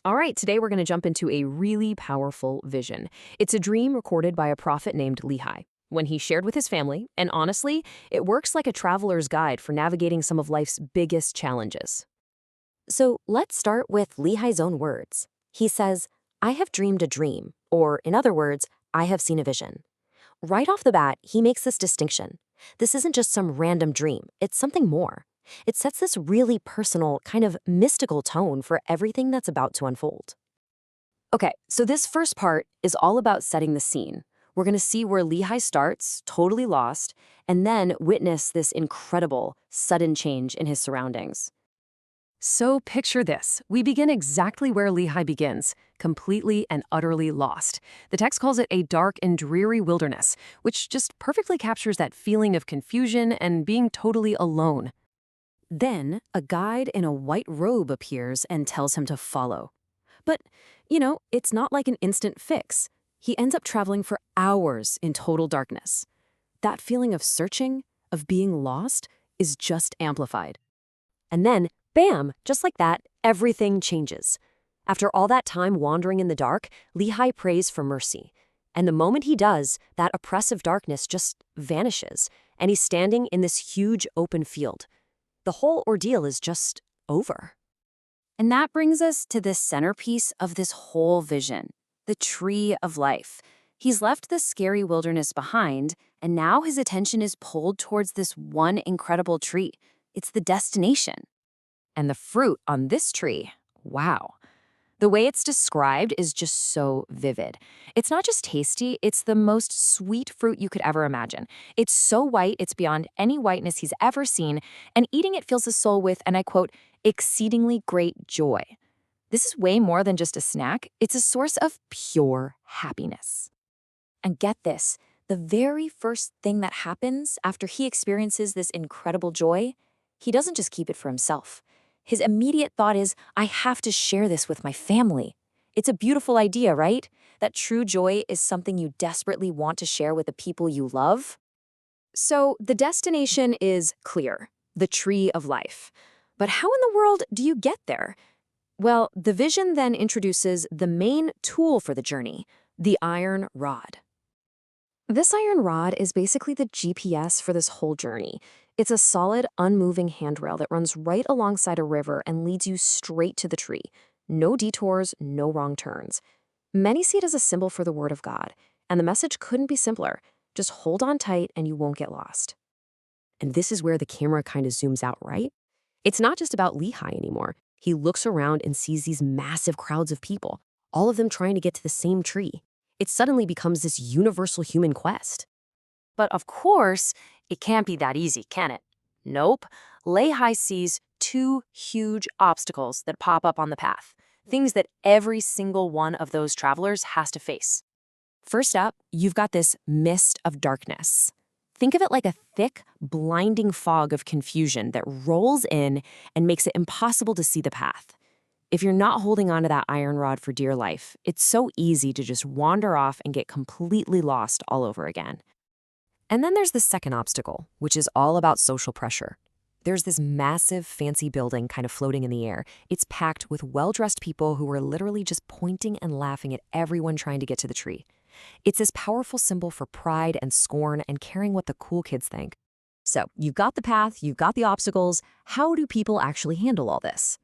All right, today we're going to jump into a really powerful vision. It's a dream recorded by a prophet named Lehi when he shared with his family, and honestly, it works like a traveler's guide for navigating some of life's biggest challenges. So let's start with Lehi's own words. He says, I have dreamed a dream, or in other words, I have seen a vision. Right off the bat, he makes this distinction. This isn't just some random dream, it's something more. It sets this really personal, kind of mystical tone for everything that's about to unfold. Okay, so this first part is all about setting the scene. We're going to see where Lehi starts, totally lost, and then witness this incredible, sudden change in his surroundings. So picture this. We begin exactly where Lehi begins, completely and utterly lost. The text calls it a dark and dreary wilderness, which just perfectly captures that feeling of confusion and being totally alone. Then, a guide in a white robe appears and tells him to follow. But, it's not like an instant fix. He ends up traveling for hours in total darkness. That feeling of searching, of being lost, is just amplified. And then, bam, just like that, everything changes. After all that time wandering in the dark, Lehi prays for mercy. And the moment he does, that oppressive darkness just vanishes, and he's standing in this huge open field. The whole ordeal is just over. And that brings us to the centerpiece of this whole vision, the tree of life. He's left the scary wilderness behind, and now his attention is pulled towards this one incredible tree. It's the destination. And the fruit on this tree, wow. The way it's described is just so vivid. It's not just tasty, it's the most sweet fruit you could ever imagine. It's so white, it's beyond any whiteness he's ever seen, and eating it fills his soul with, and I quote, exceedingly great joy. This is way more than just a snack, it's a source of pure happiness. And get this, the very first thing that happens after he experiences this incredible joy, he doesn't just keep it for himself. His immediate thought is, I have to share this with my family. It's a beautiful idea, right? That true joy is something you desperately want to share with the people you love. So the destination is clear, the tree of life. But how in the world do you get there? Well, the vision then introduces the main tool for the journey, the iron rod. This iron rod is basically the GPS for this whole journey. It's a solid, unmoving handrail that runs right alongside a river and leads you straight to the tree. No detours, no wrong turns. Many see it as a symbol for the Word of God, and the message couldn't be simpler. Just hold on tight and you won't get lost. And this is where the camera kind of zooms out, right? It's not just about Lehi anymore. He looks around and sees these massive crowds of people, all of them trying to get to the same tree. It suddenly becomes this universal human quest. But of course, it can't be that easy, can it? Nope. Lehi sees two huge obstacles that pop up on the path, things that every single one of those travelers has to face. First up, you've got this mist of darkness. Think of it like a thick, blinding fog of confusion that rolls in and makes it impossible to see the path. If you're not holding onto that iron rod for dear life, it's so easy to just wander off and get completely lost all over again. And then there's the second obstacle, which is all about social pressure. There's this massive, fancy building kind of floating in the air. It's packed with well-dressed people who are literally just pointing and laughing at everyone trying to get to the tree. It's this powerful symbol for pride and scorn and caring what the cool kids think. So, you've got the path, you've got the obstacles. How do people actually handle all this?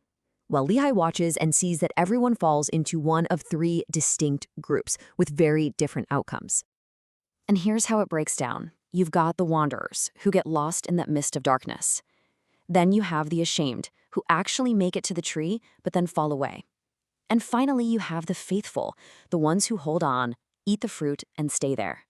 Well, Lehi watches and sees that everyone falls into one of three distinct groups with very different outcomes. And here's how it breaks down. You've got the wanderers, who get lost in that mist of darkness. Then you have the ashamed, who actually make it to the tree, but then fall away. And finally, you have the faithful, the ones who hold on, eat the fruit, and stay there.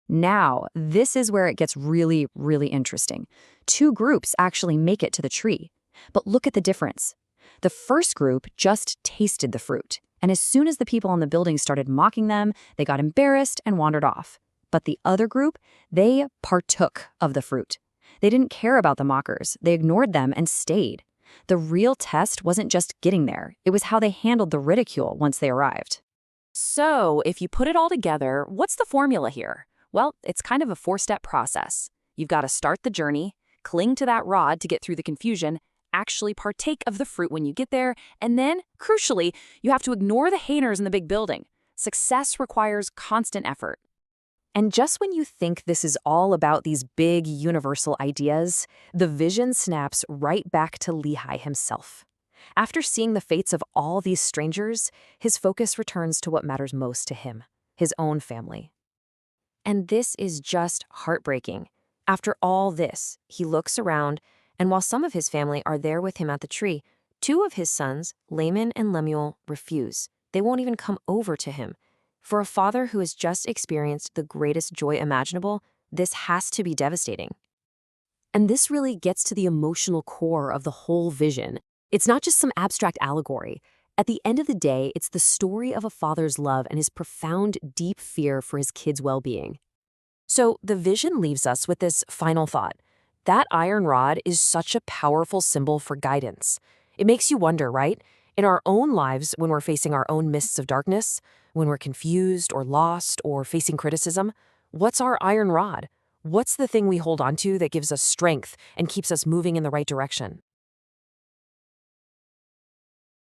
Now, this is where it gets really, really interesting. Two groups actually make it to the tree. But look at the difference. The first group just tasted the fruit, and as soon as the people in the building started mocking them, they got embarrassed and wandered off. But the other group, they partook of the fruit. They didn't care about the mockers. They ignored them and stayed. The real test wasn't just getting there. It was how they handled the ridicule once they arrived. So, if you put it all together, what's the formula here? Well, it's kind of a four-step process. You've got to start the journey, cling to that rod to get through the confusion, actually partake of the fruit when you get there, and then, crucially, you have to ignore the haters in the big building. Success requires constant effort. And just when you think this is all about these big universal ideas, the vision snaps right back to Lehi himself. After seeing the fates of all these strangers, his focus returns to what matters most to him, his own family. And this is just heartbreaking. After all this, he looks around, and while some of his family are there with him at the tree, two of his sons, Laman and Lemuel, refuse. They won't even come over to him. For a father who has just experienced the greatest joy imaginable, this has to be devastating. And this really gets to the emotional core of the whole vision. It's not just some abstract allegory. At the end of the day, it's the story of a father's love and his profound, deep fear for his kids' well-being. So the vision leaves us with this final thought. That iron rod is such a powerful symbol for guidance. It makes you wonder, right? In our own lives, when we're facing our own mists of darkness, when we're confused or lost or facing criticism, what's our iron rod? What's the thing we hold on to that gives us strength and keeps us moving in the right direction?